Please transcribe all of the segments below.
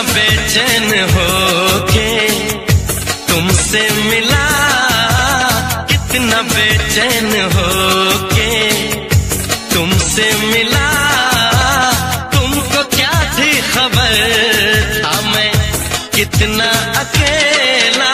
बेचैन होके तुमसे मिला, कितना बेचैन होके तुमसे मिला। तुमको क्या थी खबर था मैं कितना अकेला।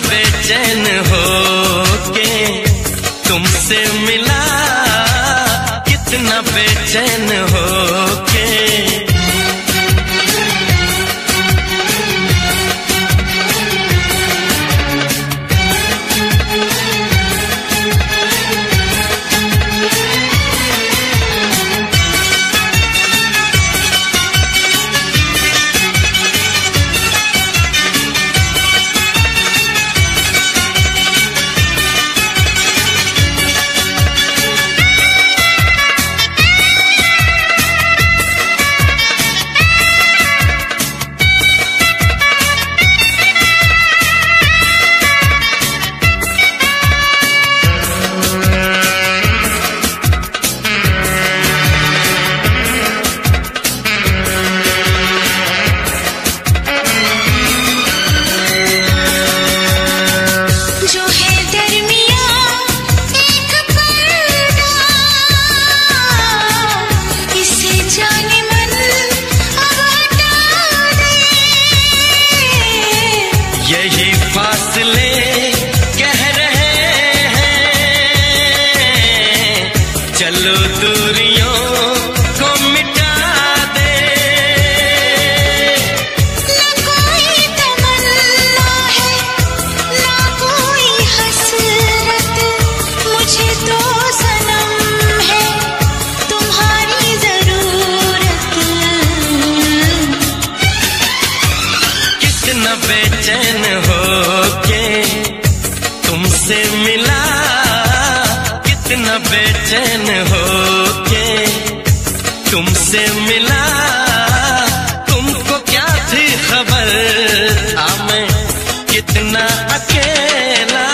बेचैन होके तुमसे मिला, कितना बेचैन होके। यही फासले कह रहे हैं, चलो दूरियों को मिटा दे। ना कोई तमन्ना है ना कोई हसरत, मुझे तो सनम है तुम्हारी जरूरत। कितना बेचैन होके तुमसे मिला, कितना बेचैन होके तुमसे मिला। तुमको क्या थी खबर था मैं कितना अकेला।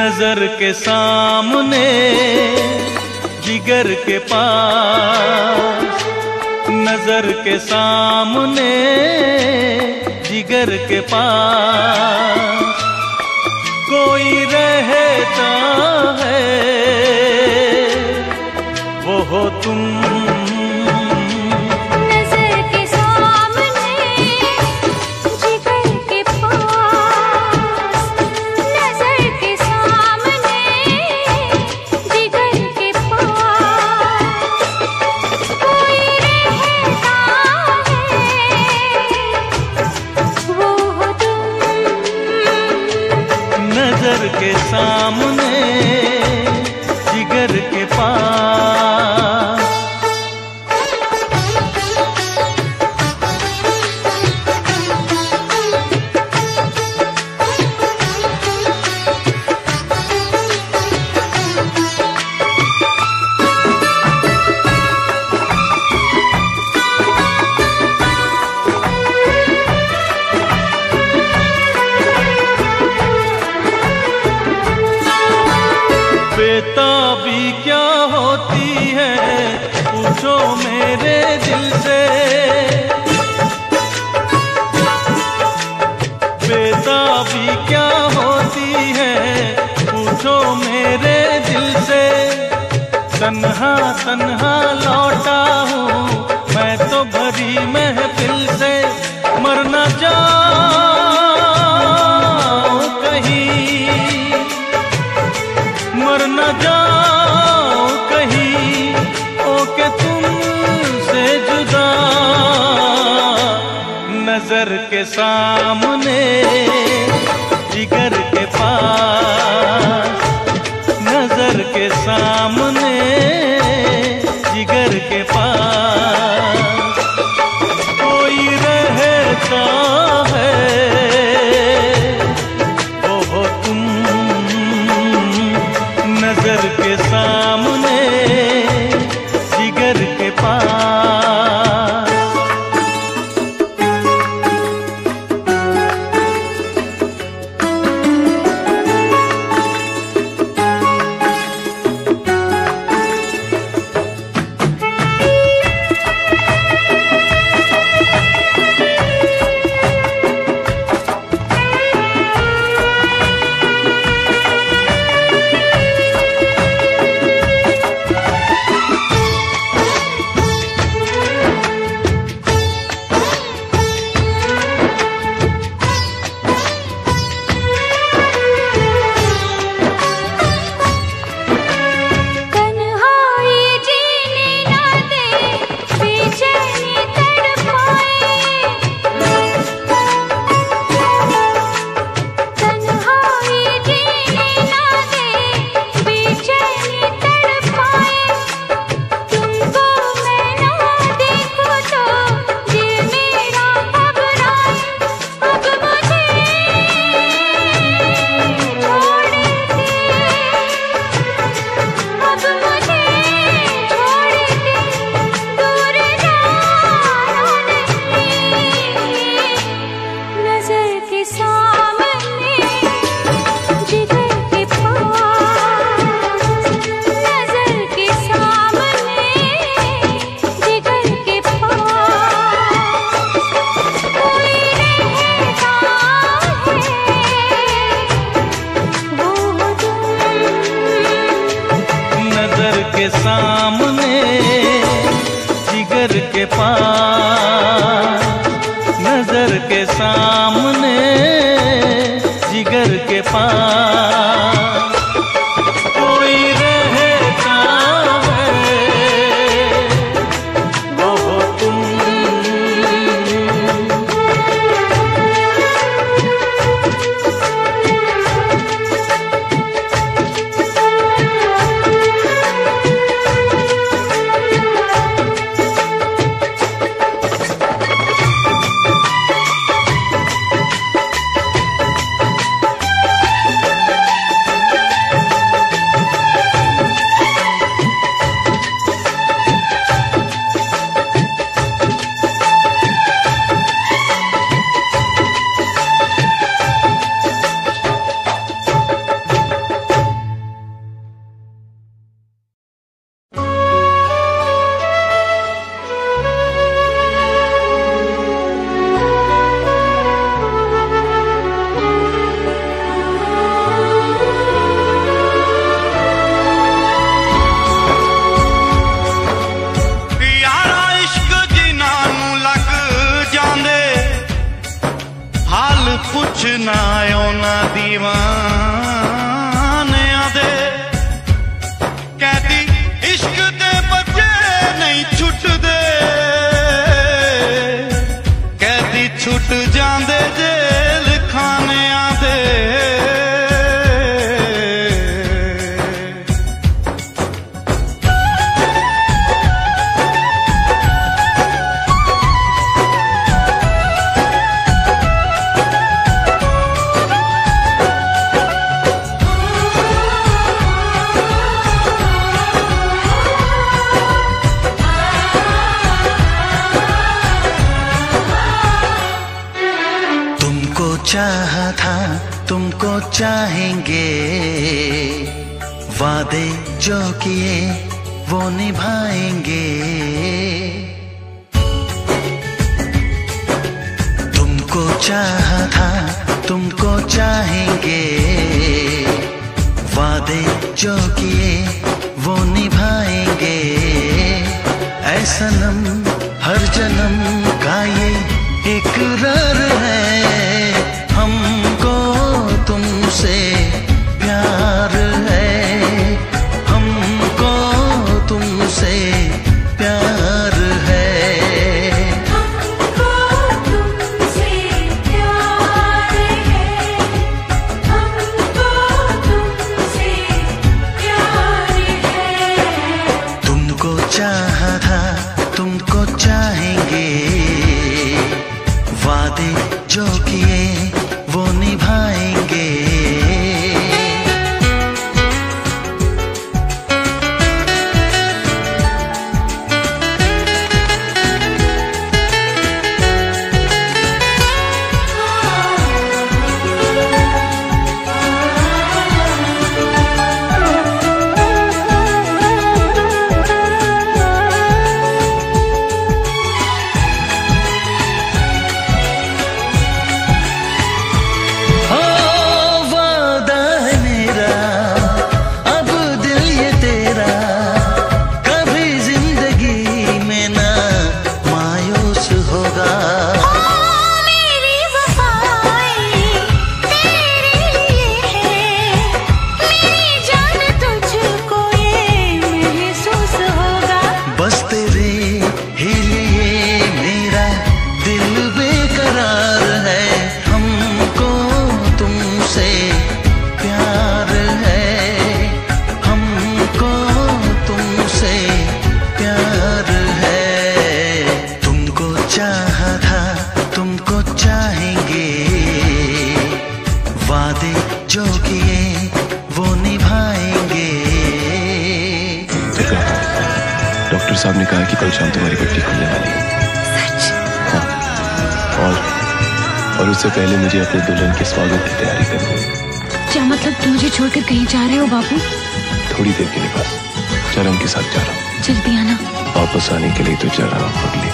नजर के सामने जिगर के पास, नजर के सामने जिगर के पास कोई रहता है, वो हो तुम। नजर के सामने जिगर के पास। बेताबी क्या होती है पूछो मेरे दिल से, बेताबी क्या होती है पूछो मेरे दिल से। तन्हा तन्हा लौटा हूँ मैं तो भरी महफिल से, मर न जाऊं कहीं, मर न जाओ कहीं, ओके तुमसे जुदा। नजर के सामने जिगर के पास, नजर के सामने जिगर के पास कोई रहता है, वो हो तुम। नजर के सामने जिगर के पास। के सामने जिगर के पास, नजर के सामने जिगर के पास कोई रहता है, वो हो तुम। पुछना ना दीवाने आदे कहती इश्क दे बच्चे नहीं छुटदे कहती छुट जांदे जेल खाने आदे चाहा था तुमको चाहेंगे वादे जो किए वो निभाएंगे तुमको चाहा था तुमको चाहेंगे वादे जो किए वो निभाएंगे ऐ सनम हर जन्म का ये इकरार है हमको तुमसे प्यार है हमको तुमसे प्यार है हमको तुमसे प्यार है हमको तुमसे प्यार है तुमको चाहा था तुमको चाहेंगे वादे जो किए वो निभाएंगे जो किए वो निभाएंगे। डॉक्टर साहब ने कहा कि कल शाम तुम्हारी पट्टी खुलने वाली है। सच? हाँ। और उससे पहले मुझे अपने दुल्हन के स्वागत की तैयारी करनी है। क्या मतलब तुम मुझे छोड़कर कहीं जा रहे हो बाबू? थोड़ी देर के लिए बस, चरण के साथ जा रहा हूँ। जल्दी आना। वापस आने के लिए तो जा रहा हूँ पगली।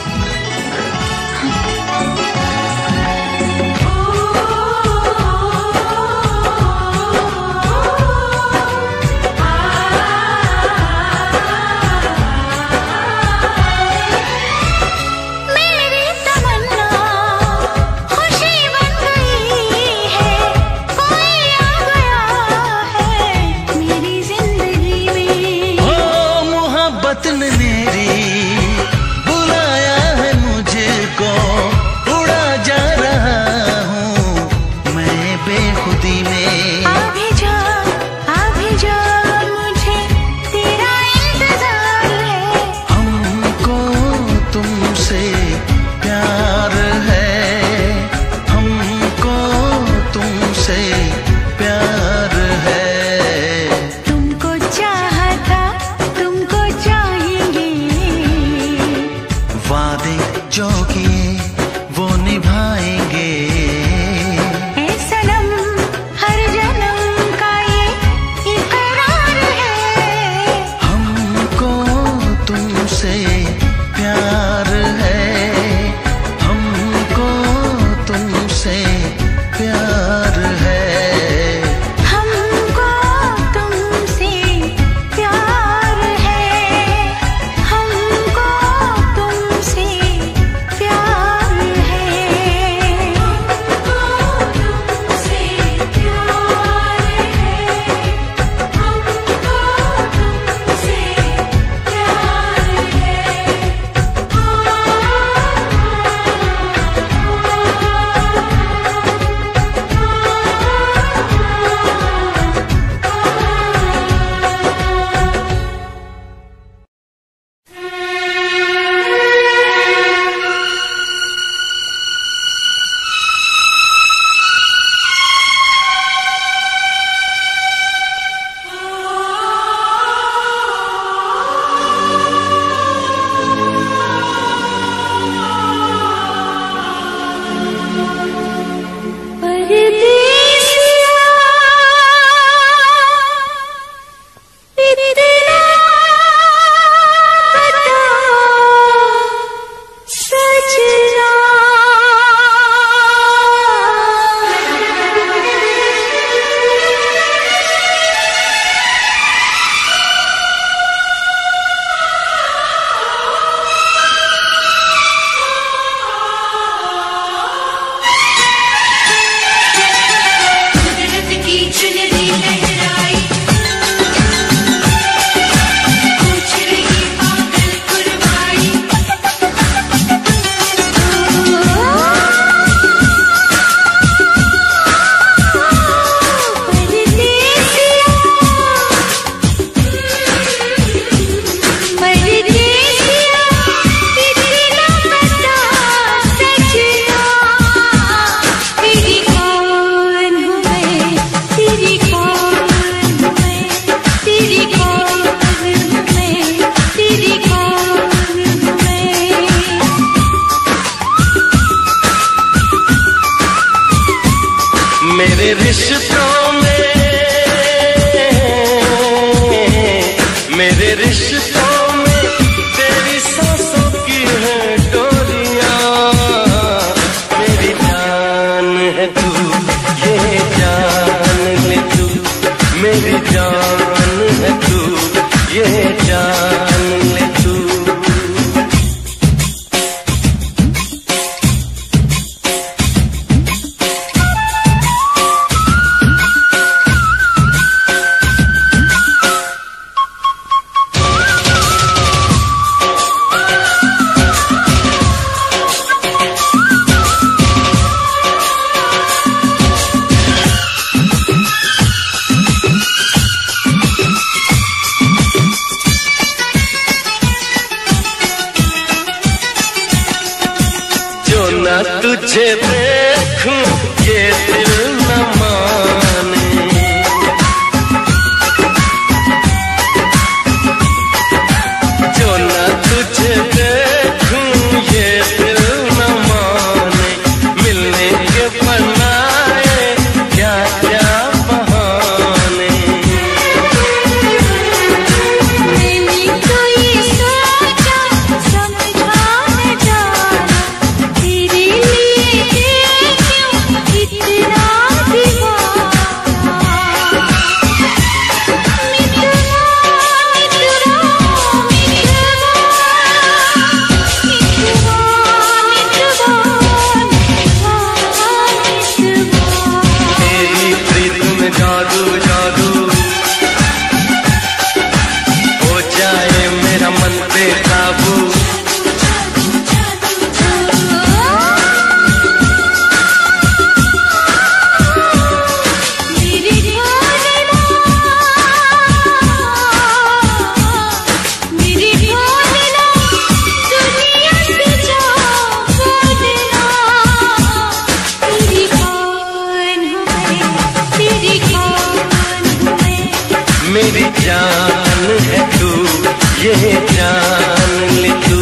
मेरी बुलाया है मुझको, उड़ा जा रहा हूँ मैं बेखुदी में। अभी जा मुझे तेरा इंतजार है। हमको तुमसे प्यार है, हमको तुमसे प्यार है। तुमको चाहा था तुमको वादे जो किए वो निभाएंगे। ऐ सनम हर जन्म का ये इकरार है। हमको तुमसे प्यार है, हमको तुमसे प्यार है। हमको तुमसे प्यार है, हमको तुमसे प्यार है। हमको मेरे रिश्तों में, मेरे रिश्तों में तेरी सांसों की है डोरियां। मेरी जान है तू, ये जान ले तू, मेरी जान है तू, ये जान ले तू। तुझे देखूं ये दिल न माने, जो न तुझे देखूं ये दिल न माने। मिलने के बनाए क्या क्या बहाने। मैंने तो ये सोचा समझा न जाना, तेरे जादू जादू हो जाए मेरा मन बेकाबू। मेरी जान है तू, ये जान ले तू।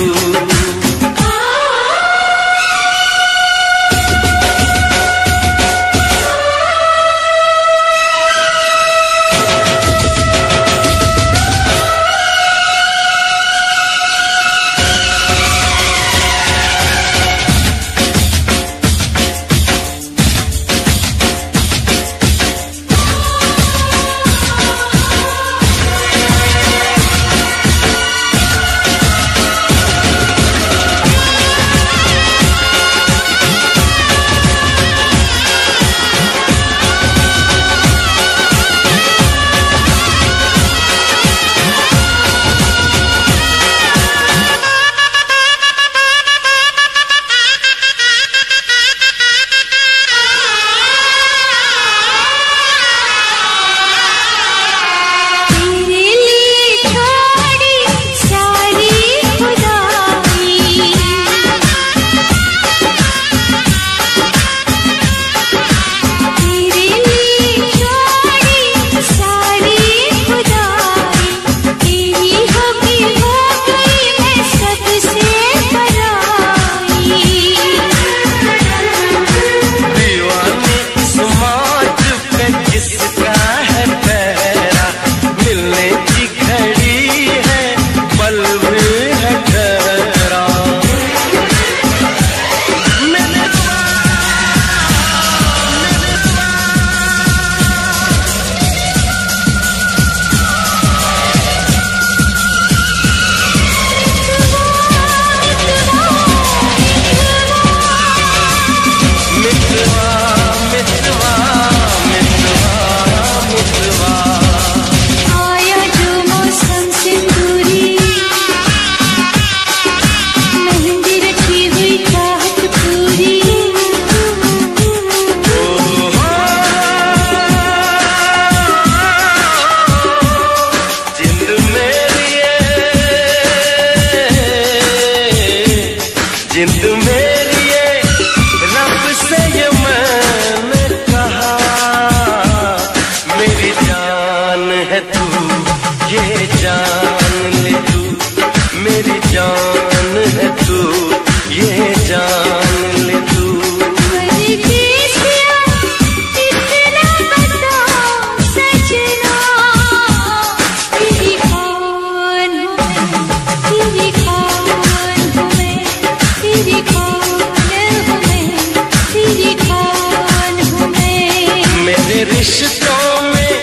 रिश्तों में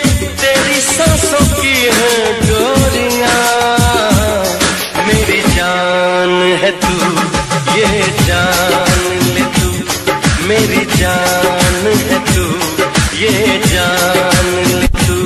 तेरी सांसों की है डोरियां, मेरी जान है तू, ये जान ले तू, मेरी जान है तू, ये जान ले तू।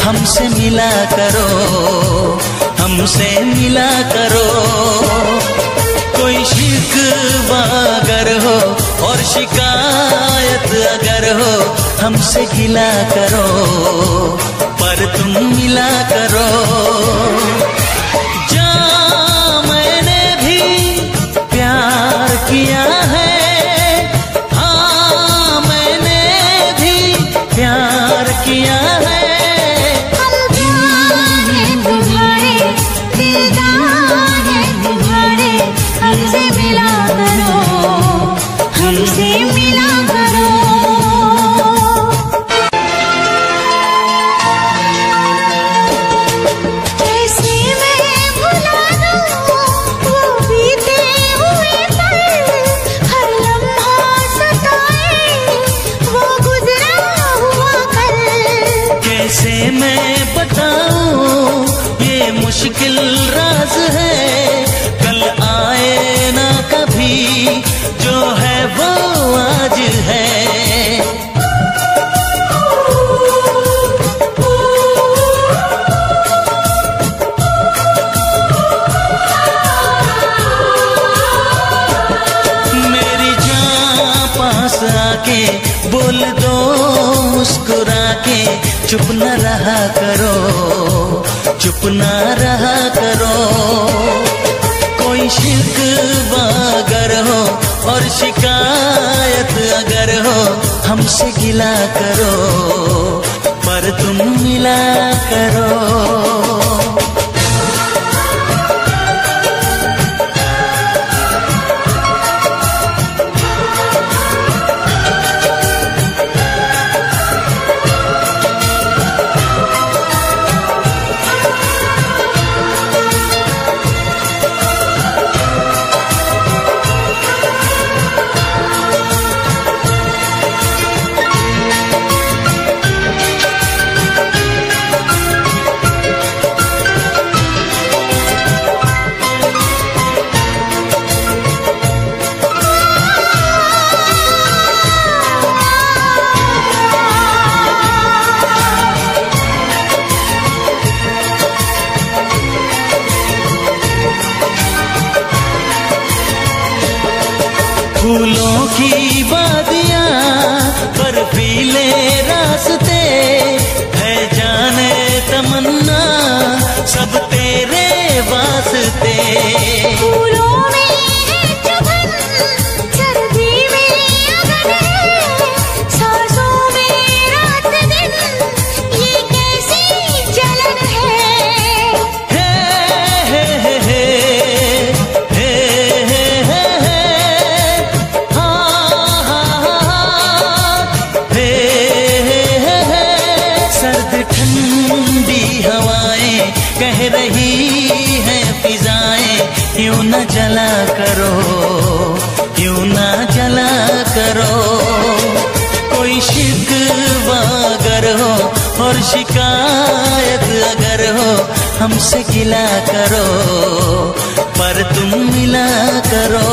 हमसे मिला करो, हमसे मिला करो। कोई शिकवा अगर हो और शिकायत अगर हो, हमसे गिला करो, पर तुम मिला करो। जा मैंने भी प्यार किया है, हाँ मैंने भी प्यार किया है। हमसे मिला करो, हमसे मिला करो। कैसे मैं भुला दूं वो बीते हुए पल, हर लम्हा सताए वो गुजरा हुआ कल। कैसे मैं बताऊं ये मुश्किल राज है, कल आए ना कभी, जो है वो आज है। मेरी जान पास आके बोल दो मुस्कुरा के, चुप न रहा करो, चुप न रहा करो। कोई शिकवा अगर हो और शिकायत अगर हो, हमसे गिला करो, पर तुम मिला करो। फूलों की वादियाँ, बर्फीले रास्ते, सब तेरे वास्ते। फूलों में है चुभन, सर्दी में अगन है, सांसों में रात दिन, ये कैसी जलन है। हे हे हे हे हे हे हे हाँ हाँ हाँ हे हे हे। सर्द ठंडी हवाएं कह रही है फिजाएं, यूं न जला करो, यूं न जला करो। कोई शिकवा अगर हो और शिकायत अगर हो, हमसे गिला करो, पर तुम मिला करो।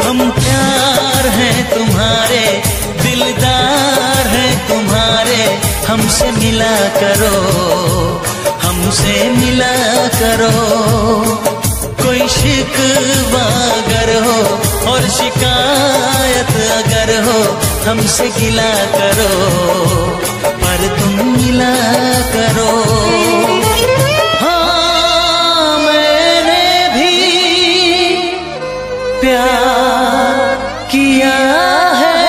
हम प्यार हैं तुम्हारे, दिलदार हैं तुम्हारे, हमसे मिला करो, हमसे मिला करो। कोई शिकवा अगर हो और शिकायत अगर हो, हमसे गिला करो, पर तुम मिला करो। हाँ मैंने भी प्यार किया है।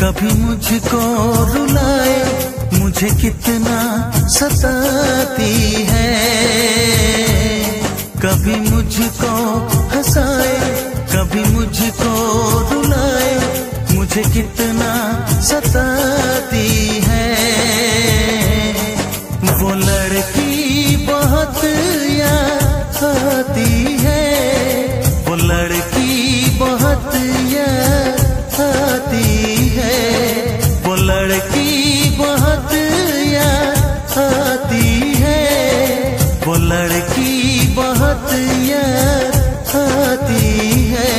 कभी मुझको रुलाए, मुझे कितना सताती है। कभी मुझको हंसाए, कभी मुझको रुलाए, मुझे कितना सताती है। वो लड़की बहुत याद आती है, वो लड़की बहुत याद आती है, वो लड़की बहुत याद आती है, वो लड़की बहुत याद आती है।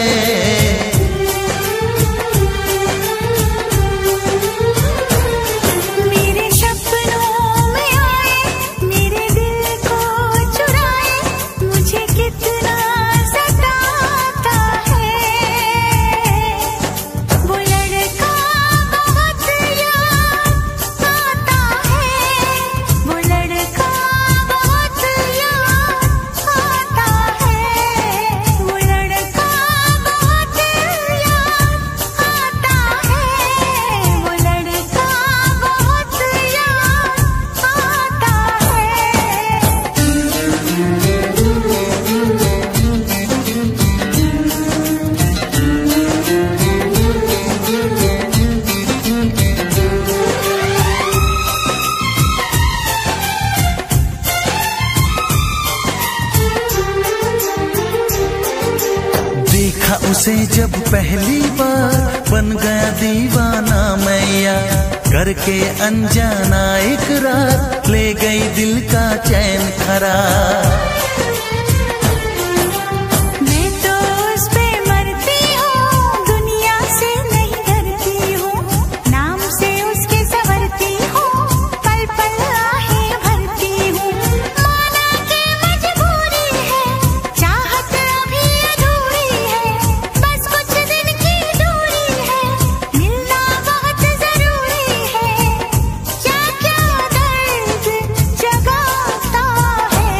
मेरे सपनों में आए, मेरे दिल को चुराए, मुझे कितना सताता है। वो लड़का बहुत याद आता है, वो लड़का बहुत याद आता है, वो लड़का बहुत याद आता है, वो लड़का बहुत याद आता देखा उसे जब पहली बार, बन गया दीवाना मैया, करके अनजाना इकरार, ले गई दिल का चैन खरार। मैं तो उस पे मरती हूँ, दुनिया से नहीं डरती हूँ, नाम से उसके संवरती हूँ, पल पल आहें भरती हूँ। माना कि मजबूरी है, चाहत अभी अधूरी है, बस कुछ दिन की दूरी है, मिलना बहुत जरूरी है। क्या क्या दर्द जगाता है।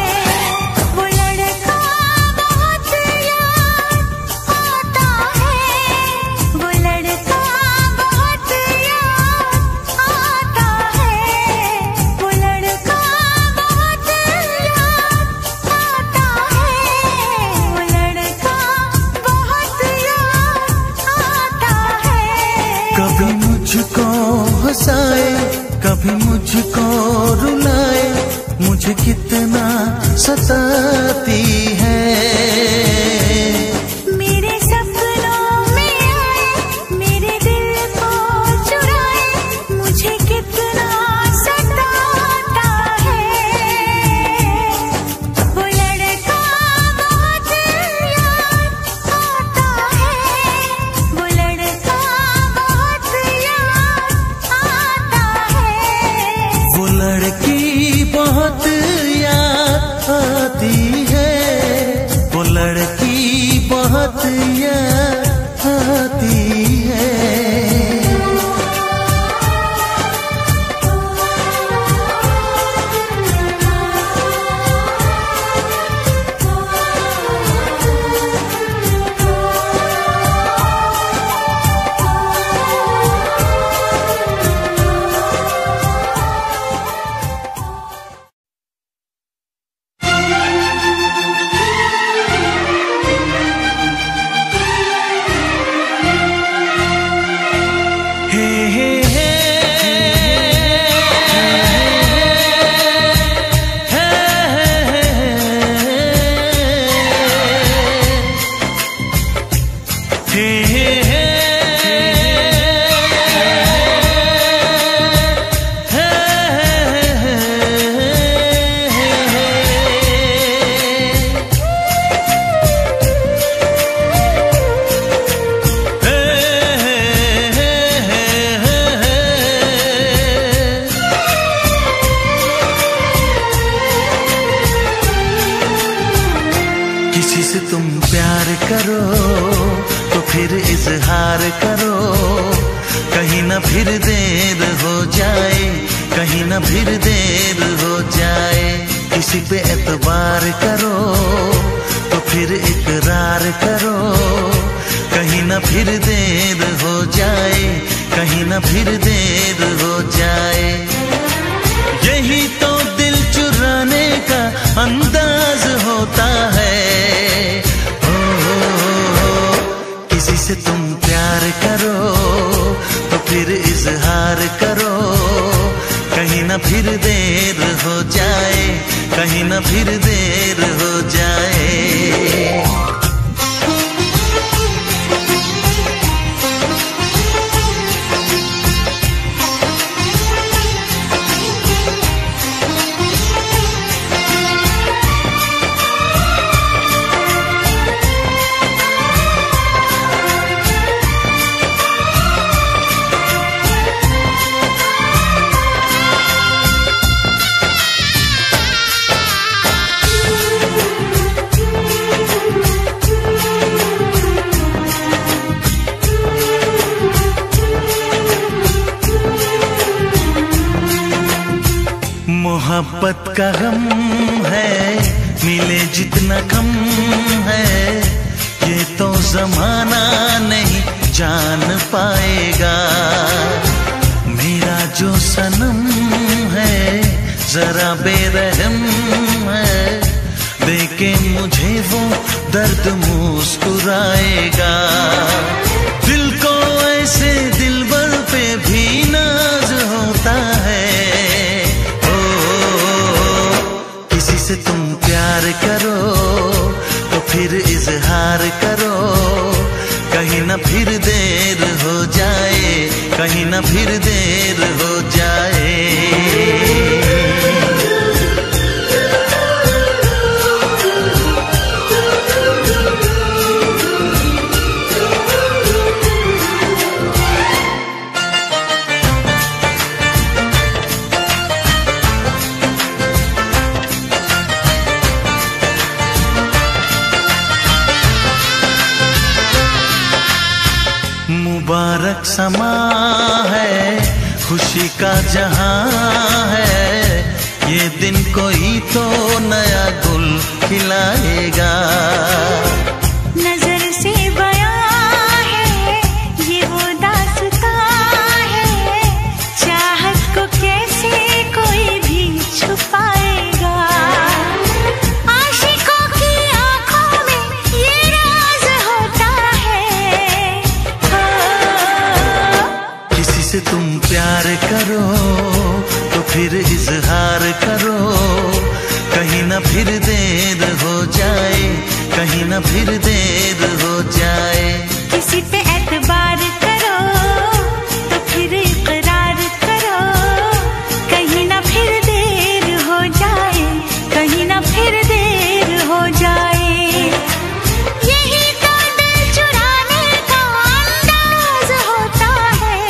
हंसाए, कभी मुझको रुलाए, मुझे कितना सताती है। मेरे सपनों में आए, मेरे दिल को चुराए, मुझे कितना सताता है। वो लड़का बहुत याद आता है, वो लड़का बहुत याद आता है। वो लड़की बहुत याद आती है, वो लड़की बहुत याद आती है। किसी से तुम प्यार करो तो फिर इजहार करो, कहीं ना फिर देर हो जाए, कहीं ना फिर देर हो जाए। किसी पे एतबार करो तो फिर इकरार करो, कहीं ना फिर देर हो जाए, कहीं ना फिर देर हो जाए। यही तो दिल चुराने का अंदाज होता है। किसी से तुम प्यार करो तो फिर इजहार करो, कहीं ना फिर देर हो जाए, कहीं ना फिर देर हो जाए। मोहब्बत का गम है, मिले जितना कम है, ये तो जमाना नहीं जान पाएगा। मेरा जो सनम है जरा बेरहम है, देखे मुझे वो दर्द मुस्कुराएगा। दिल को ऐसे दिलबर पे भी नाज होता है। किसी से तुम प्यार करो तो फिर इजहार करो, कहीं ना फिर देर हो जाए, कहीं ना फिर देर हो जाए। मुबारक समा है, खुशी का जहां है, ये दिन कोई तो नया गुल खिलाएगा। नजर से बयां है ये वो दास्तां है, चाहत को कैसे कोई भी छुपाएगा। आशिकों की आंखों में ये राज होता है। किसी से तुम प्यार देर हो जाए। किसी पे एतबार करो तो फिर इकरार करो, कहीं ना फिर देर हो जाए, कहीं ना फिर देर हो जाए। यही तो दिल चुराने का अंदाज होता है।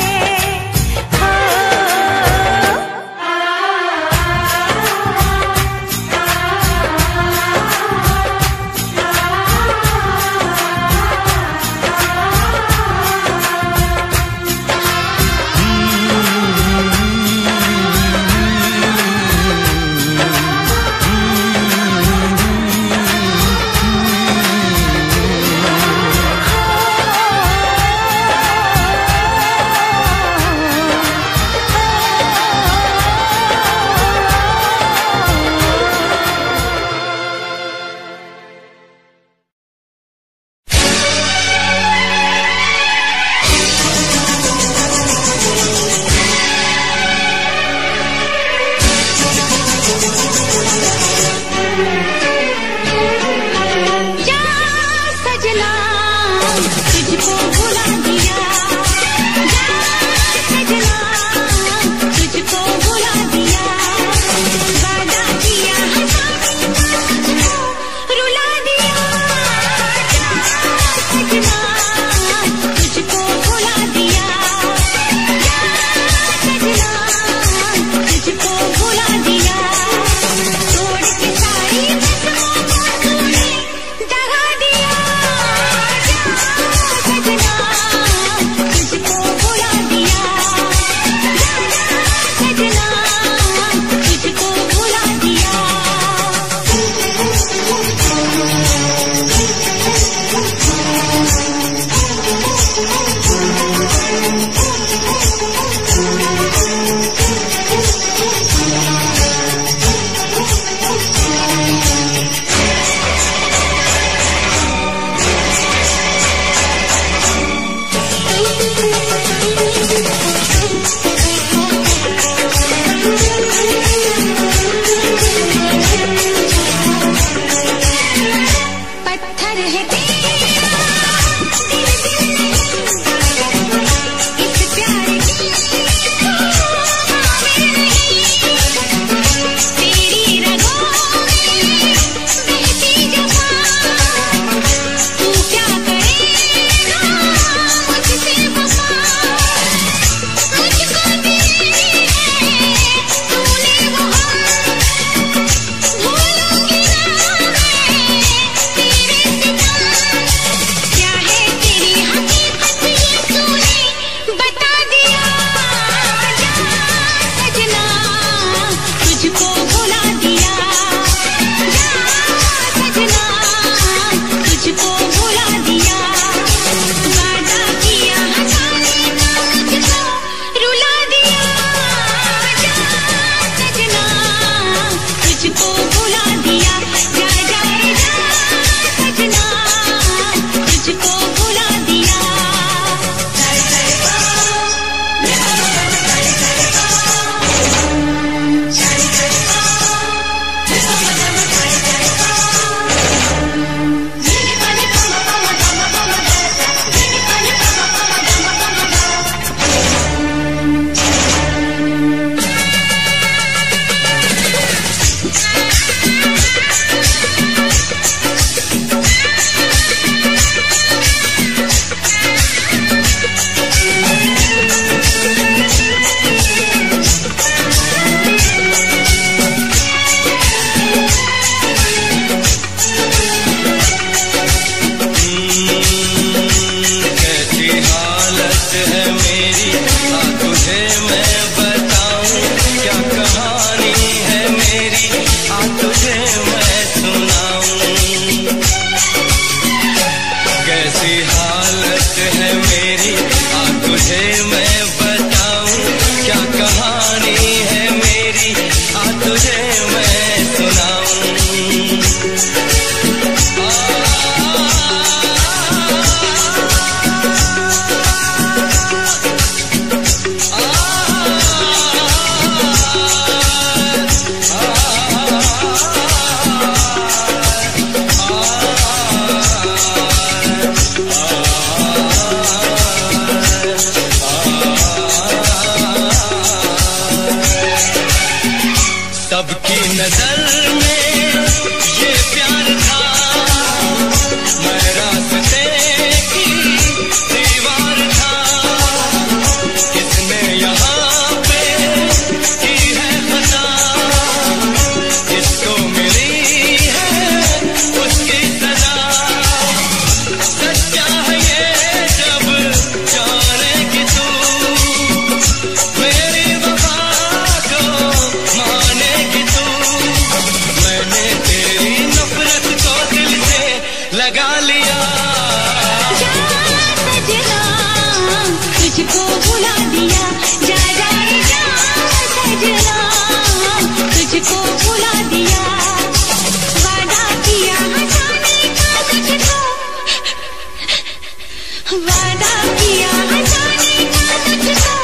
वादा किया जाने का तुझको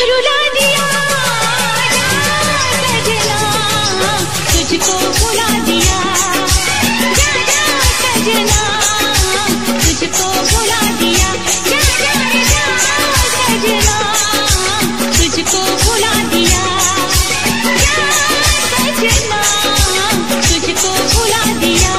रुला दिया, सजना तुझको भुला दिया, सजना तुझको भुला दिया, सजना तुझको भुला दिया, सजना तुझको भुला दिया।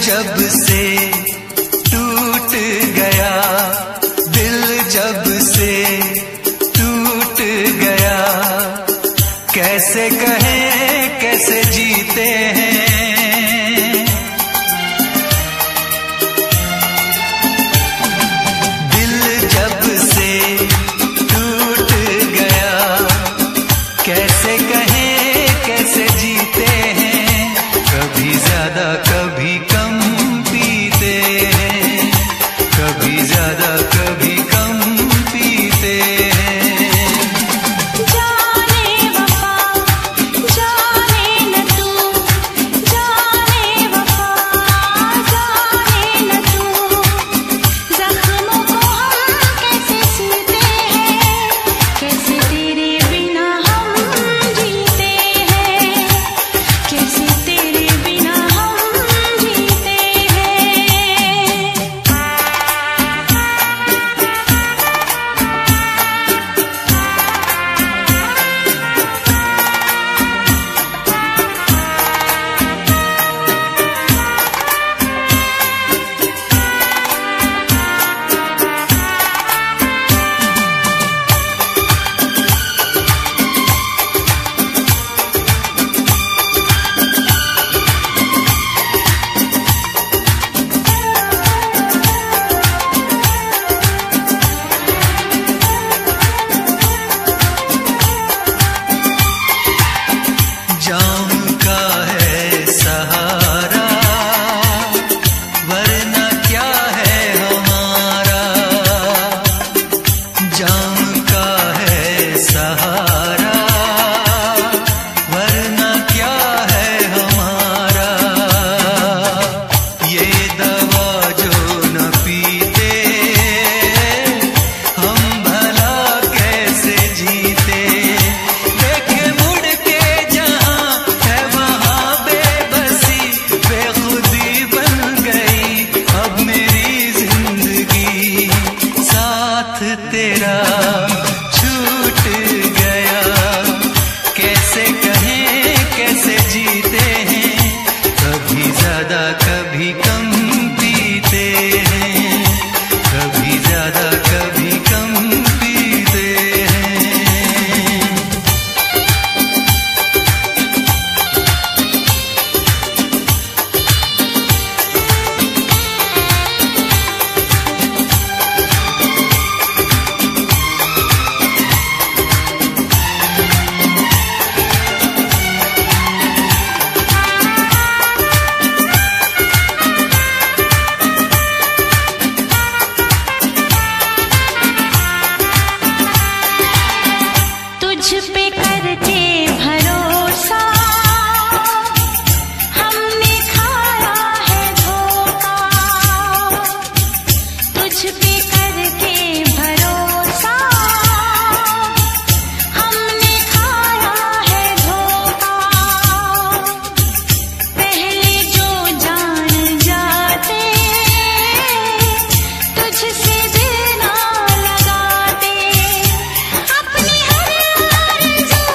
जब से टूट गया, दिल जब से टूट गया, कैसे कहें कैसे जीते हैं। दिल जब से टूट गया, कैसे कहें कैसे जीते हैं। कभी ज्यादा कभी कम पीते हैं, कभी ज्यादा कभी कम पीते हैं। जाने वफा जाने न तू, जाने वफा जाने न तू, जख्मों को हम कैसे सीते हैं, कैसे तेरे बिना हम जीते हैं, कैसे तेरे बिना हम जीते हैं। जाम का है सहारा, वरना क्या है हमारा। जाम का है सहारा, वरना क्या है हमारा। ये दवा जो न पीते, हम भला कैसे जीते। देखे मुड़ के जहाँ है वहाँ बेबसी, बेखुदी बन गई अब मेरी जिंदगी। साथ तेरा छूट गया, कैसे कहें कैसे जीते हैं। कभी ज्यादा कभी कम पीते हैं, कभी ज्यादा कभी कम पीते हैं। पे करके भरोसा हमने खाया है धोखा। पहले जो जान जाते तुझसे दिल ना लगाते। अपनी हर आरज़ू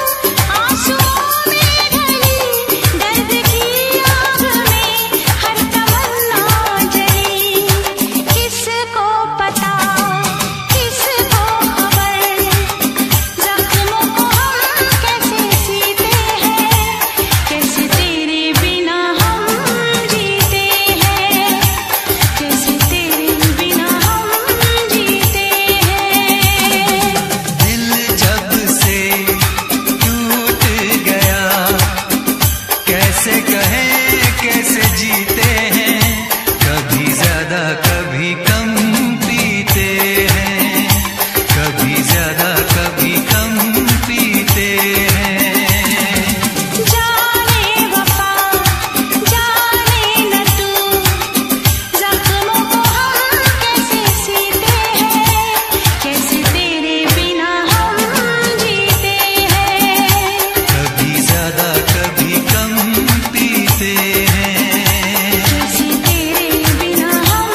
आंसुओं में ढली, दर्द की आग में हर तमन्ना जली। किसको पता किसको खबर, जख्मों को हम कैसे सीते हैं, कैसे तेरे बिना हम जीते हैं, कैसे तेरे बिना हम जीते हैं। दिल जब से टूट गया, कैसे कहें कैसे जीते हैं, कभी ज्यादा कभी कम पीते हैं, कभी ज्यादा कभी कम पीते हैं। जाने वफा जाने न तू, जख्मों को हम कैसे सीते हैं, कैसे तेरे बिना हम जीते हैं। कभी ज्यादा कभी कम पीते हैं। कैसे तेरे बिना हम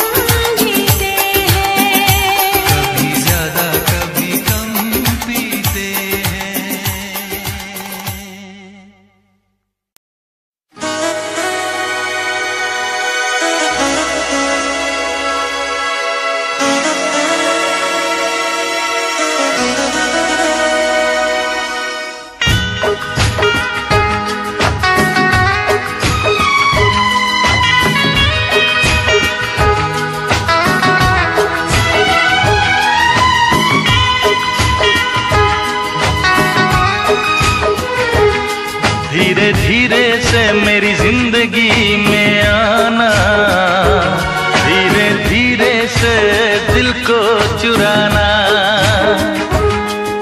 जीते हैं। कभी ज्यादा कभी कम पीते हैं। धीरे धीरे से मेरी जिंदगी में आना, धीरे धीरे से दिल को चुराना।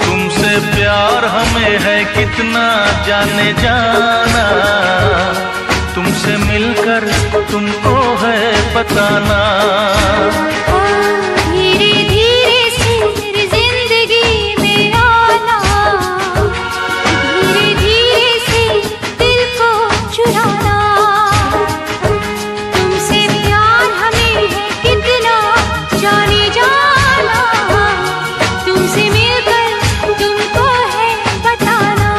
तुमसे प्यार हमें है कितना जाने जाना, तुमसे मिलकर तुमको है बताना। धीरे धीरे से मेरी जिंदगी में आना, धीरे धीरे से दिल को चुराना। तुमसे प्यार हमें है कितना जाने जाना, तुमसे मिलकर तुमको है बताना।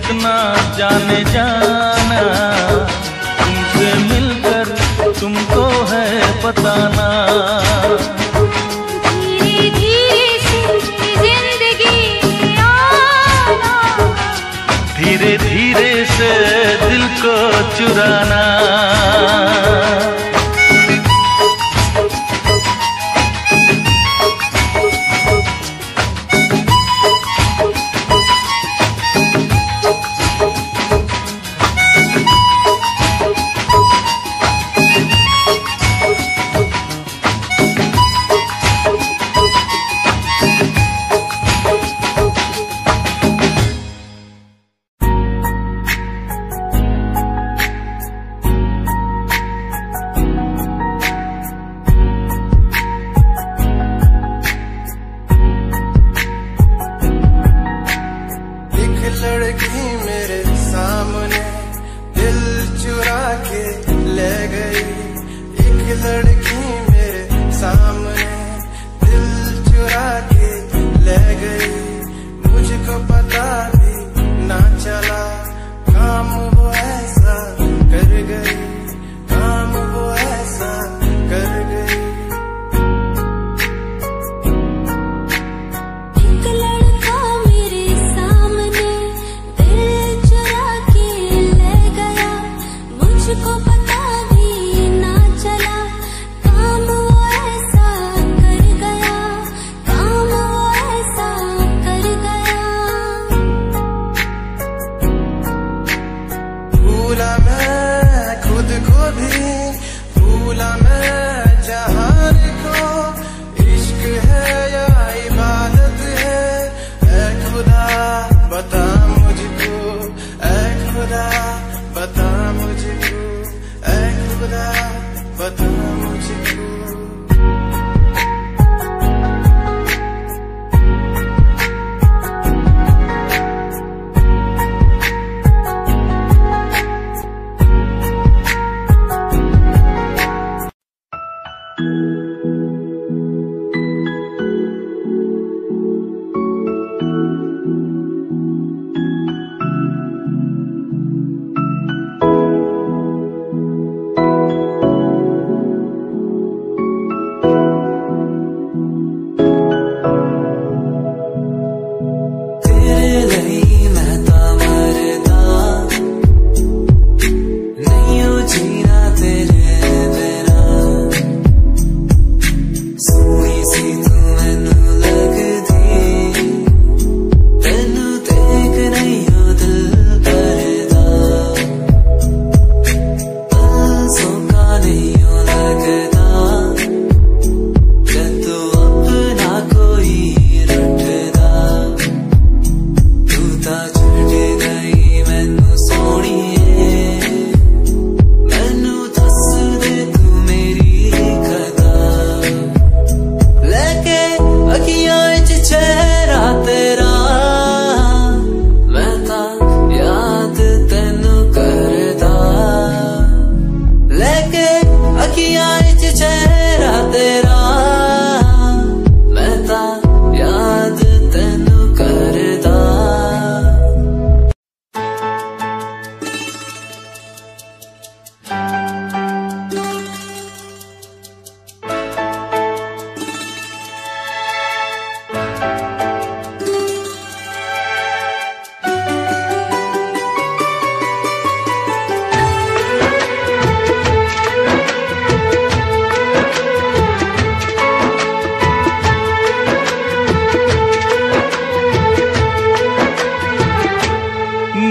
कितना जाने जाना, तुमसे मिलकर तुमको है बताना। धीरे धीरे से जिंदगी आना, धीरे धीरे से दिल को चुराना।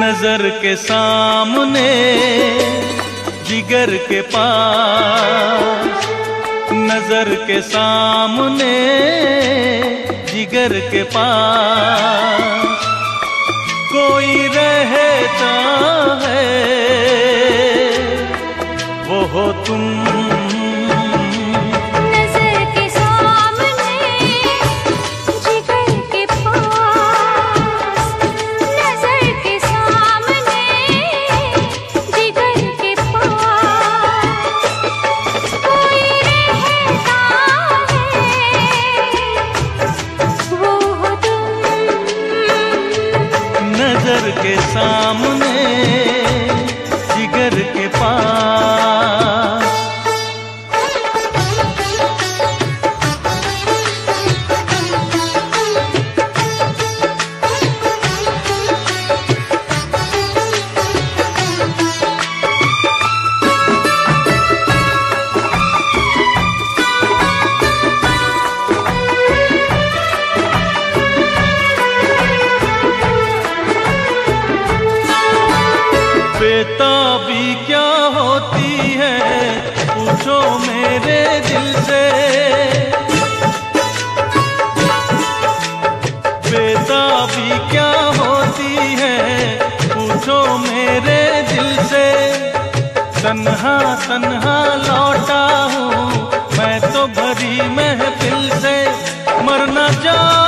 नजर के सामने जिगर के पास, नजर के सामने जिगर के पास कोई रहता है, वो हो तुम। नजर के के सामने जिगर के पास। बेताबी क्या होती है पूछो मेरे दिल से, बेताबी क्या होती है पूछो मेरे दिल से। तन्हा तन्हा लौटा हूँ मैं तो भरी महफिल से, मर न जाऊं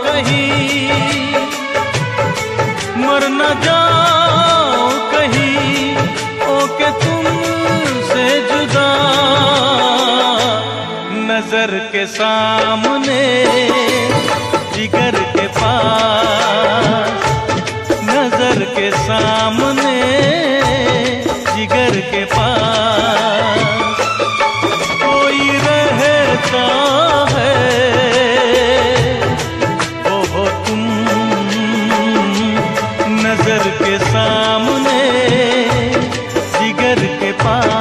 कहीं, मर न जाओ कहीं ओके तुमसे जुदा। नजर के सामने जिगर के पास, नजर के सामने जिगर के पास। कोई रहता है वो हो तुम, नजर के सामने जिगर के पास।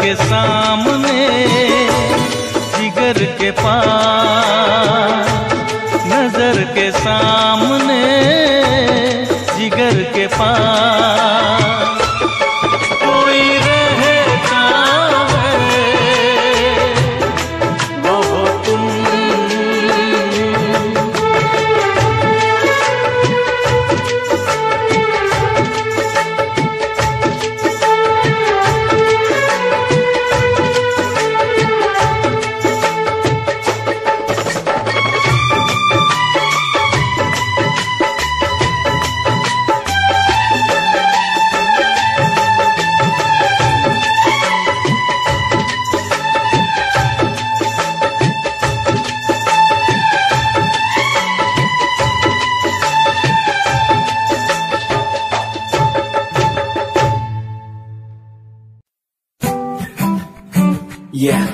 के सामने जिगर के पास, नजर के सामने जिगर के पास। कोई रहता है वो हो तुम, Yeah,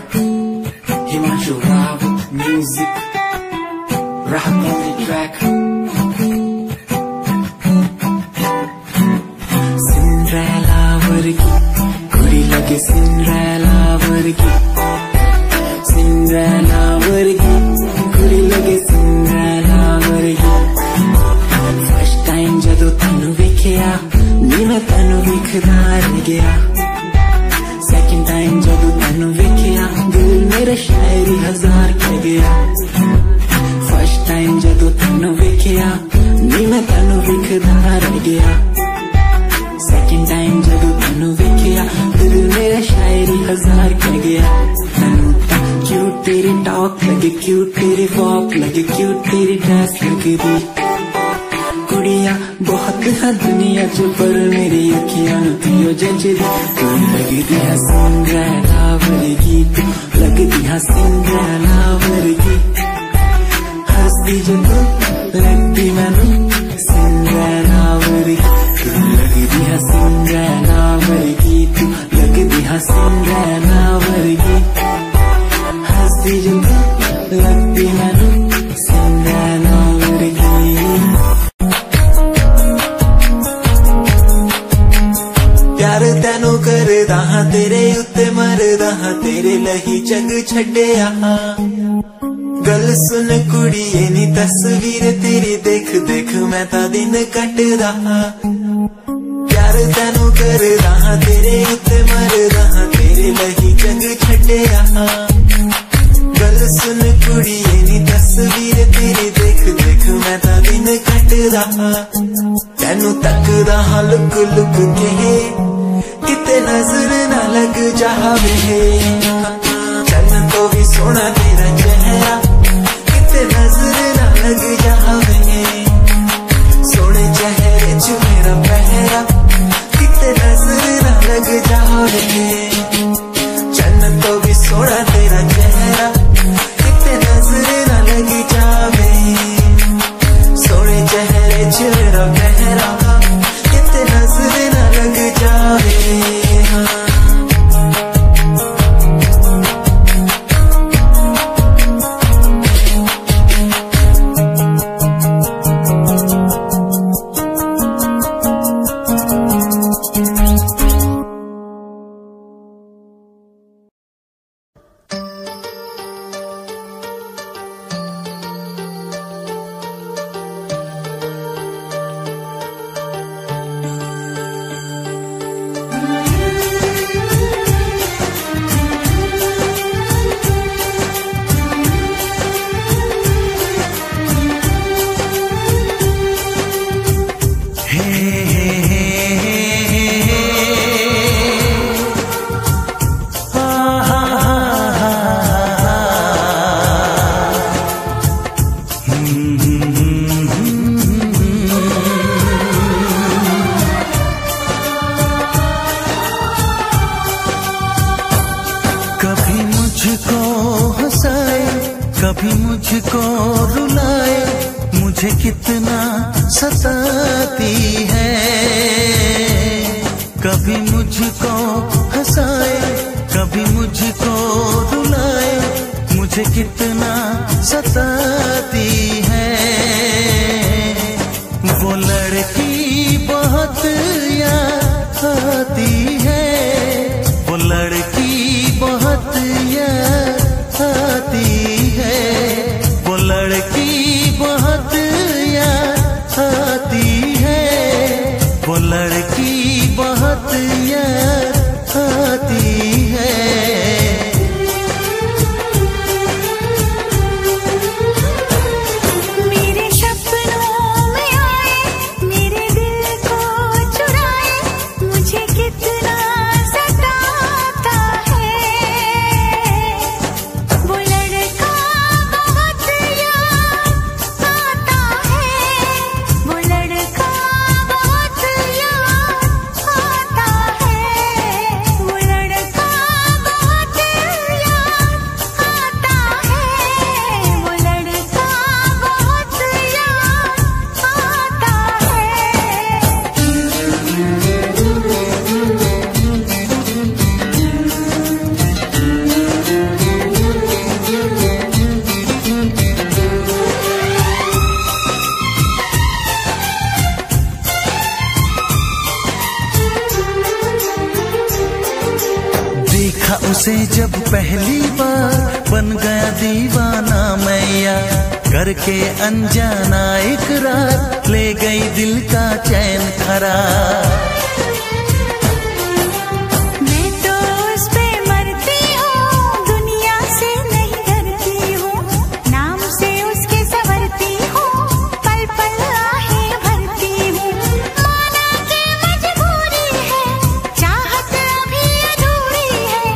Himanshu Rao with music, rock on the track. Cinderella vargi, kudi lage Cinderella vargi. Cinderella vargi, kudi lage Cinderella vargi. First time jado tanu vekhya, ni main tanu vekhda reh gaya. Second time जब तैनू वेखिया दिल मेरा शायरी हजार कह गया। First time जब तैनू वेखिया नी मैं तैनू वेखदा रह गया। 1000 कह गया। मैनू तां क्यूट तेरी टॉक लगे, क्यूट तेरी वॉक लगे, क्यूट तेरी ड्रेस लगदी। कुड़ियां बहुत है दुनिया च पर मेरी अखियां थियो जजदी। तू लगदी है सिंड्रेला वर्गी, तू लगदी है सिंड्रेला वर्गी। हंसदी जो तू लगदी मैनू सिंड्रेला वर्गी। तू लगदी है सिंड्रेला वर्गी, तू लगदी है सिंड्रेला वर्गी। हंसदी जो तू लगदी मैनू सिंड्रेला वर्गी। प्यार तैनू करदा हां, तेरे उत्ते मरदा हां, तेरे लही जग छड्डिया। गल सुन कुड़िए नी तस्वीर तेरी देख देख मैं तां दिन कटदा हां। प्यार तैनू करदा हां, तेरे उत्ते मरदा हां, तेरे लही जग छड्डिया। गल सुन कुड़िए नी तस्वीर तेरी देख देख मैं तां दिन कटदा हां। तैनू तकदा हां लुक लुक के, किते नजर ना लग जावे। चन्न तो भी सोना तेरा चेहरा, किते नजर ना लग जावे। सोने चेहरे च मेरा पहरा, किते नजर ना लग जावे। चन्न तो भी सोना तेरा चेहरा, किते नजर ना लग जावे। सोने चेहरे च मेरा पहरा, किते नजर ना लग जावे। कभी मुझको रुलाए, मुझे कितना सताती है। कभी मुझको हंसाए, कभी मुझको रुलाए, मुझे कितना सताती है। वो लड़की बहुत याद आती है, वो लड़की बहुत याद आती है, वो लड़की बहुत याद आती है, वो लड़की बहुत याद आती है। मेरे सपनों में आए, मेरे दिल को चुराए, मुझे कितना सताता है। वो लड़का बहुत याद आता है, वो लड़का बहुत याद आता है, वो लड़का बहुत याद आता है, वो लड़का बहुत याद आता देखा उसे जब पहली बार, बन गया दीवाना मैया, करके अनजाना इकरार, ले गई दिल का चैन करार। मैं तो उस पे मरती हूँ, दुनिया से नहीं डरती हूँ, नाम से उसके संवरती हूँ, पल पल आहें भरती हूँ। माना कि मजबूरी है, चाहत अभी अधूरी है,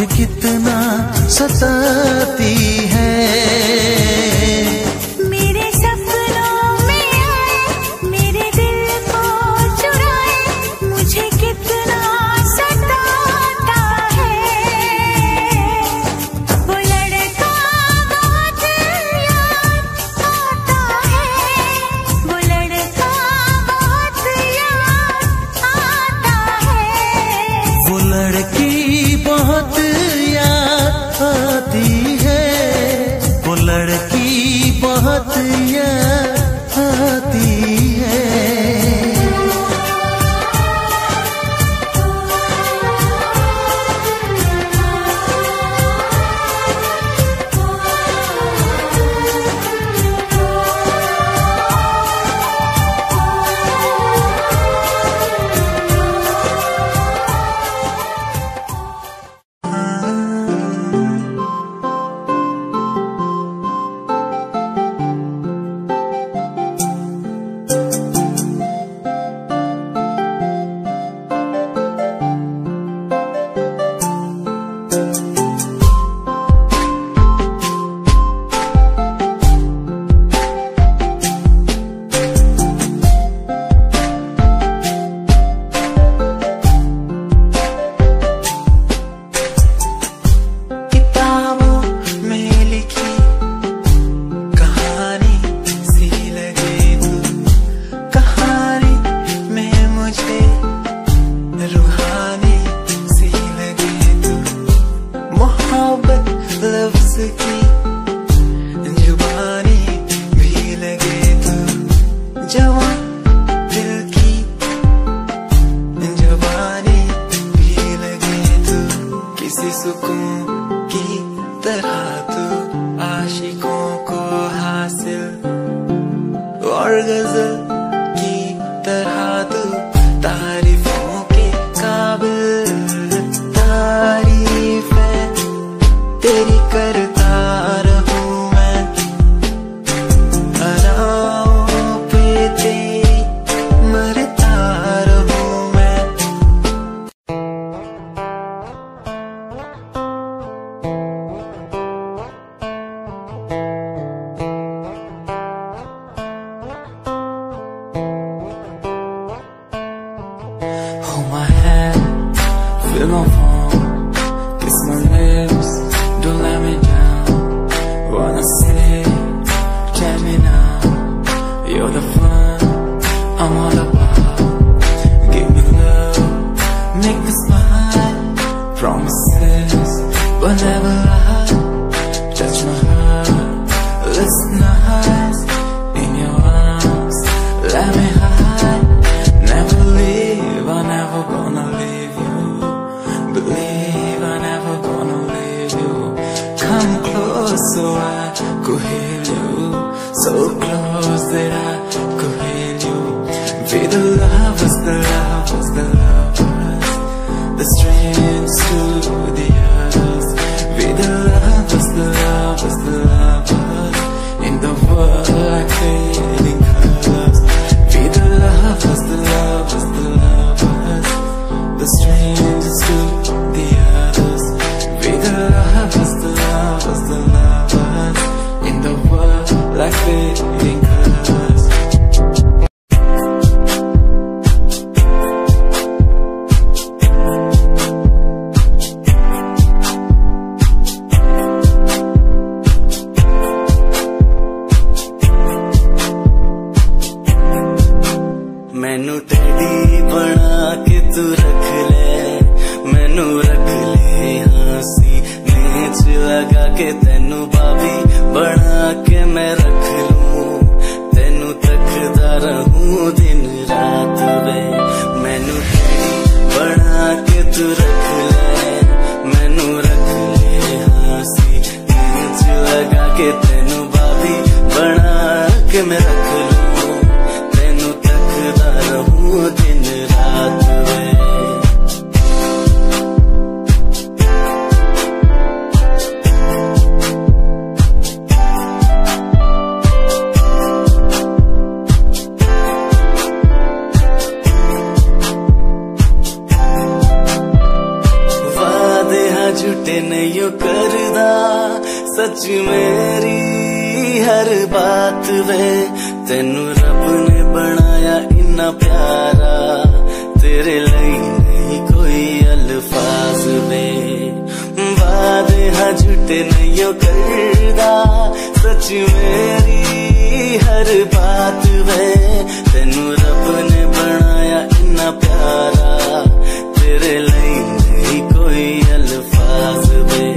मुझे कितना सताती है। मेरे सपनों में आए, मेरे दिल को चुराए, मुझे कितना सताता है। वो लड़का बहुत याद आता है, वो लड़का बहुत याद आता है। वो लड़की बहुत याद आती है, वो लड़की बहुत याद आती है। मैनू टेडी बना के तू रख ले, मैनू रख ले हंसी नेच लगा के, तेनू भाभी बना के मैं रख लूं, तेनू तकदा रहूं दिन रात वे। मैनू टेडी बना के तू रख ले, मैनू रख ले हंसी नेच लगा के, तेनू भाभी बना के मैं रख लूं, दिन रात में। झूठे नहीं करदा सच मेरी हर बात वे तेनू रब ने बनाया इन्ना प्यारा तेरे लिए नहीं कोई अल्फाज वे वादे हाँ झूठे नहीं करदा सच मेरी हर बात वे तेनू रब ने बनाया इन्ना प्यारा तेरे लिए नहीं कोई अल्फाज वे।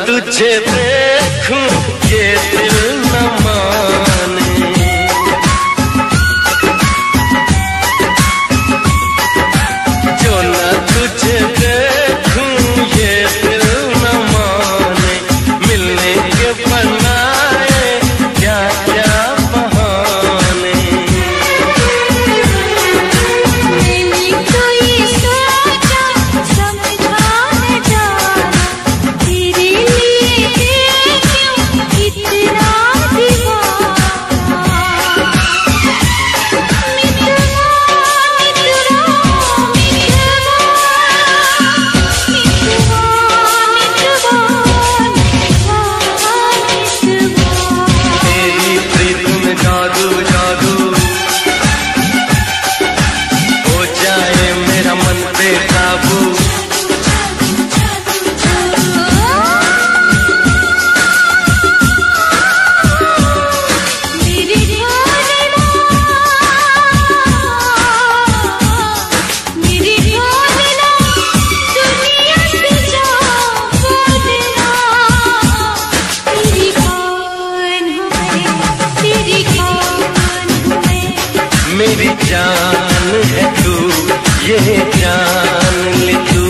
तुझे देखूं ये दिल न माने जो न तुझे देखूं ये दिल न माने मिलने के बनाए क्या क्या बहाने मैंने कोई सोचा समझा न जाना तेरे मेरी जान है तू ये जान ले तू।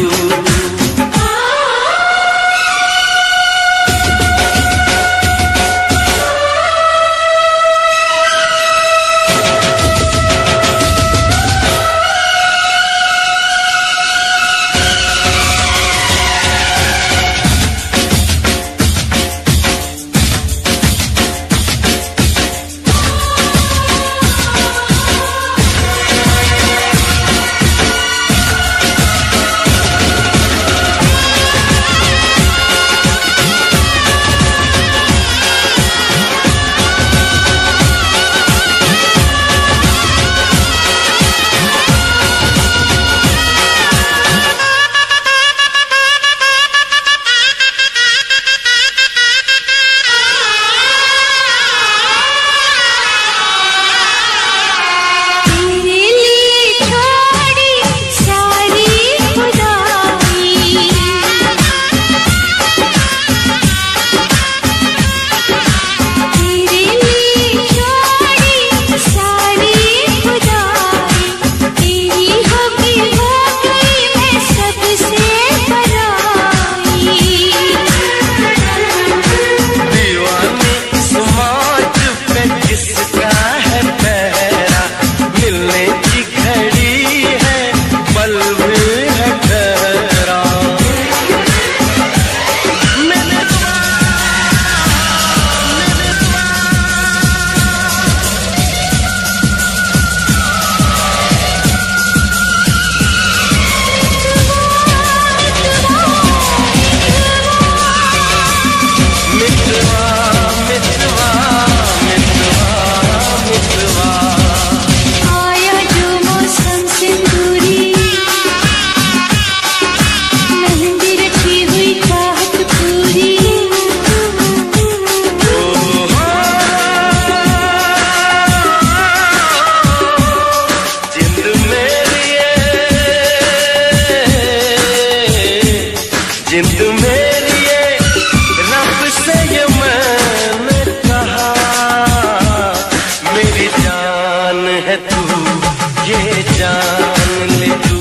जान ले तू,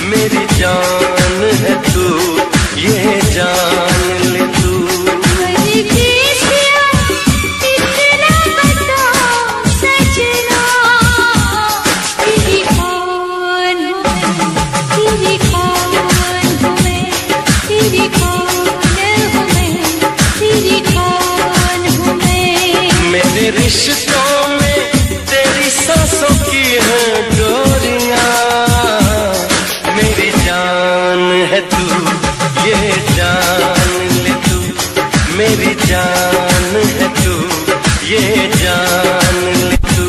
मेरी जान है तू, ये जान ले तू। मेरे रिश्तों में तेरी सांसों की है डोरियां, मेरी जान है तू, ये जान ले तू, मेरी जान है तू, ये जान ले तू।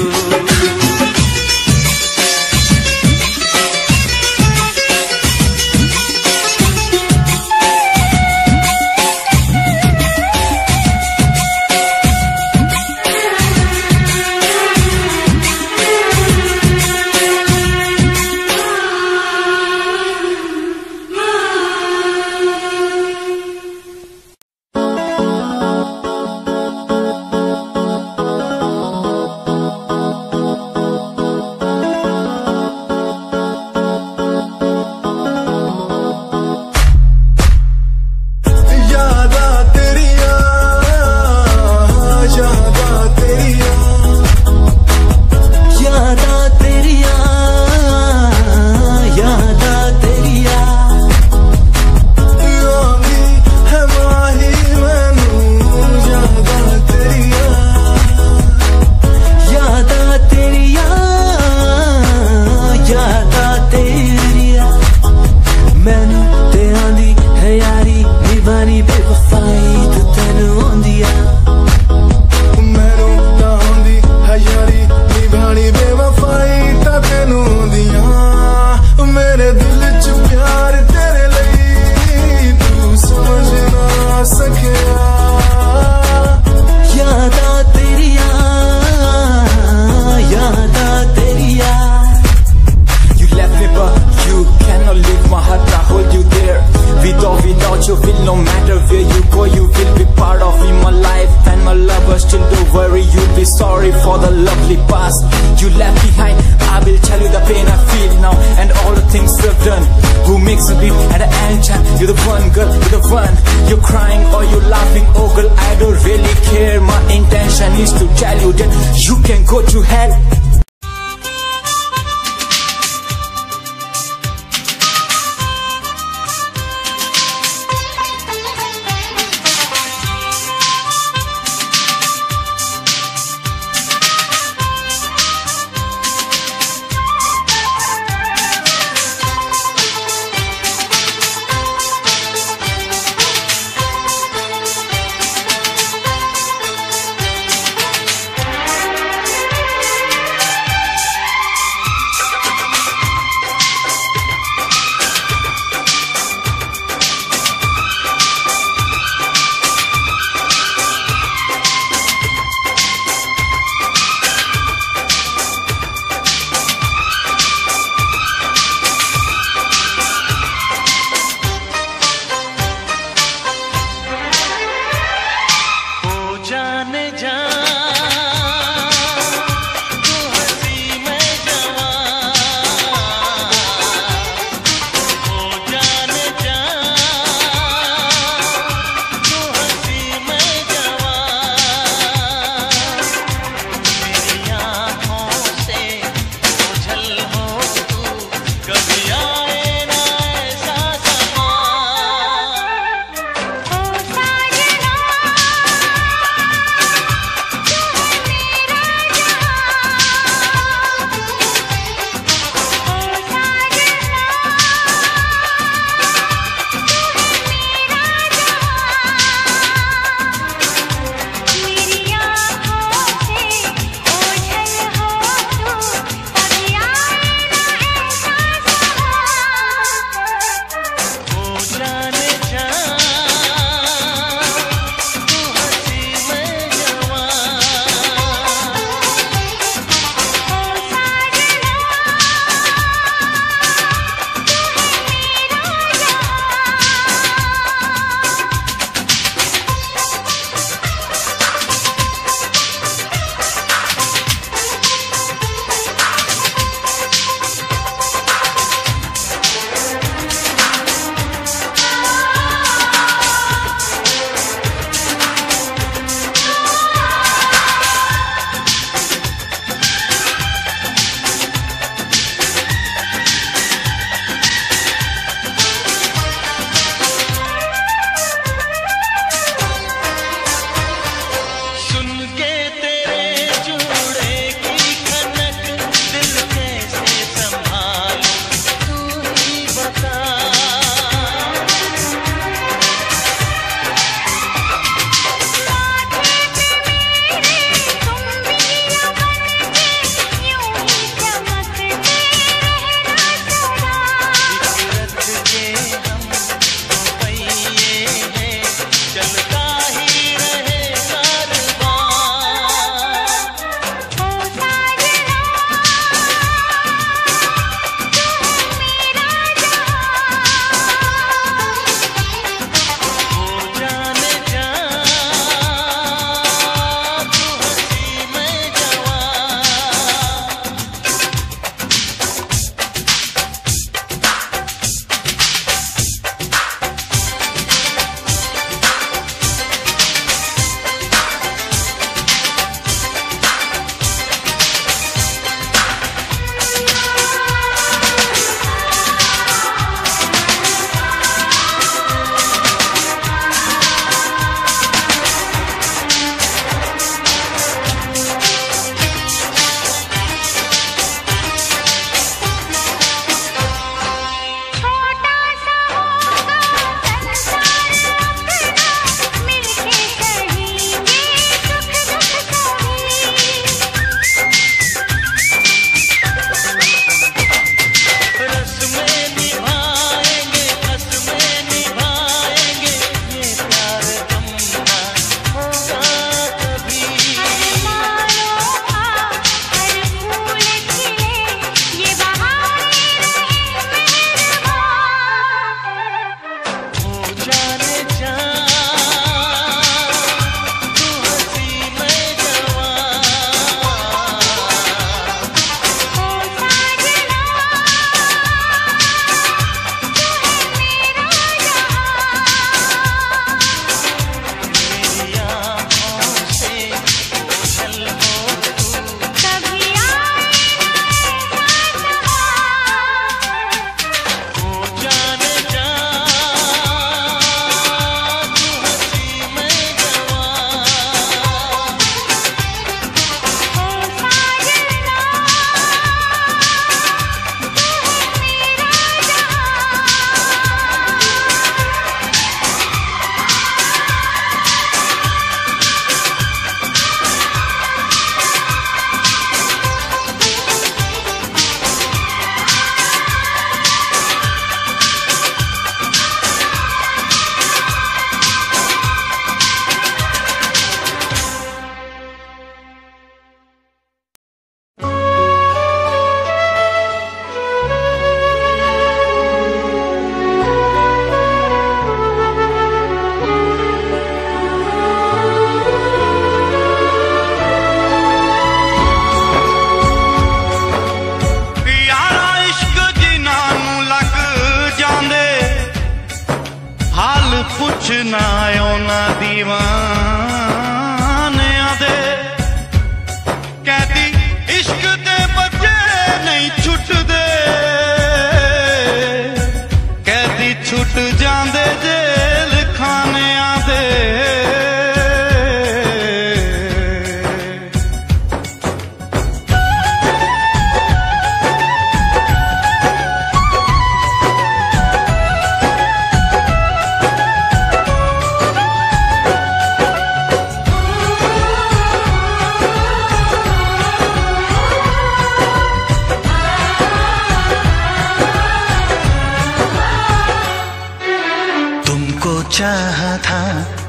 चाहा था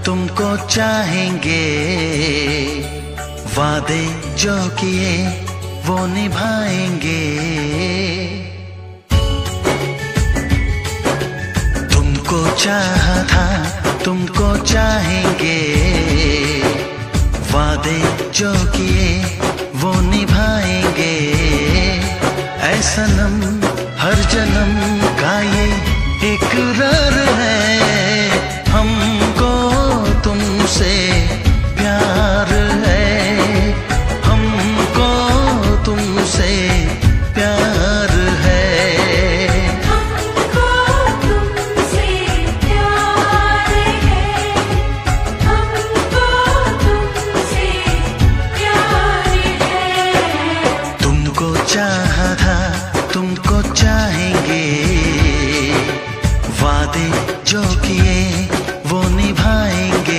तुमको चाहेंगे, वादे जो किए वो निभाएंगे। तुमको चाहा था तुमको चाहेंगे, वादे जो किए वो निभाएंगे। ऐ सनम हर जन्म का ये इकरार है, हमको तुमसे प्यार है, हमको तुमसे प्यार है। हमको तुमसे प्यार है, हमको तुमसे प्यार है। तुमको चाहा था तुमको चाहेंगे, वादे जो किए वो निभाएंगे।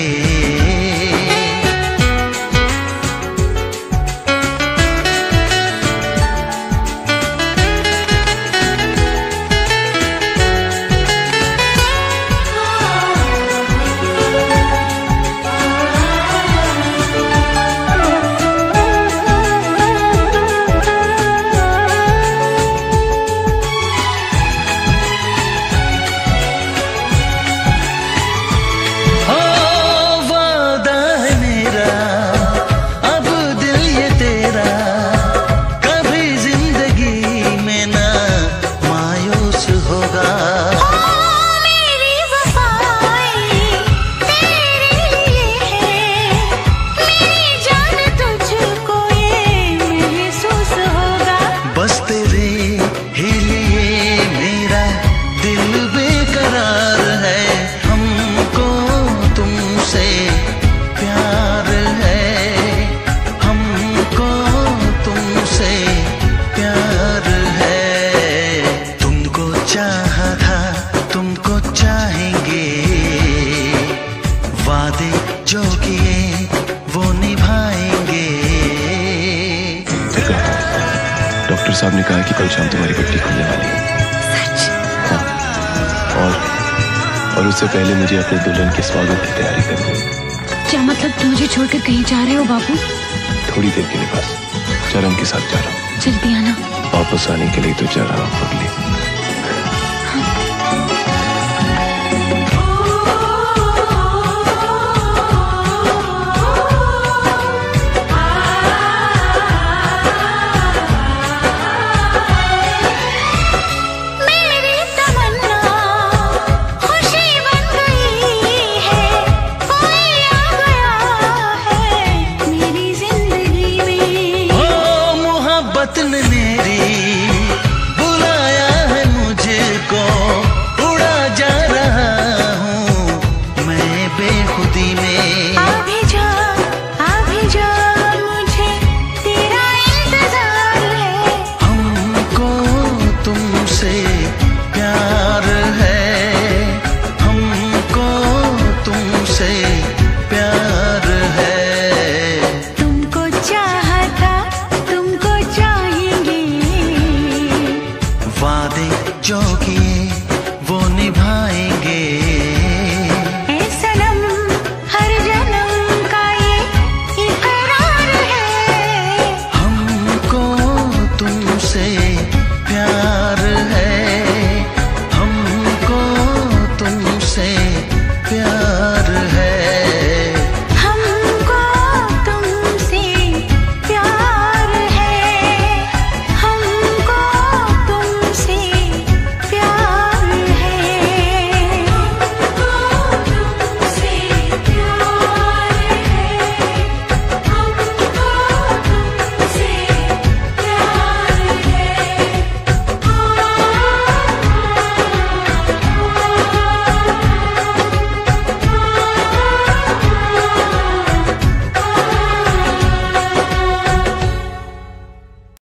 जो किए वो निभाएंगे। डॉक्टर साहब ने कहा कि कल शाम तुम्हारी पट्टी खुलने वाली है। सच? हाँ। और उससे पहले मुझे अपने दुल्हन के स्वागत की तैयारी करनी है। क्या मतलब तुम मुझे छोड़कर कहीं जा रहे हो बाबू? थोड़ी देर के लिए बस, चरण के साथ जा रहा हूँ। जल्दी आना। वापस आने के लिए तो जा रहा हूँ पगली। ने मेरी बुलाया है मुझको, उड़ा जा रहा हूँ मैं बेखुदी में। अभी जा मुझे तेरा इंतजार है। हमको तुमसे प्यार है, हमको तुमसे प्यार है। तुमको चाहा था तुमको चाहेंगे, वादे जो किए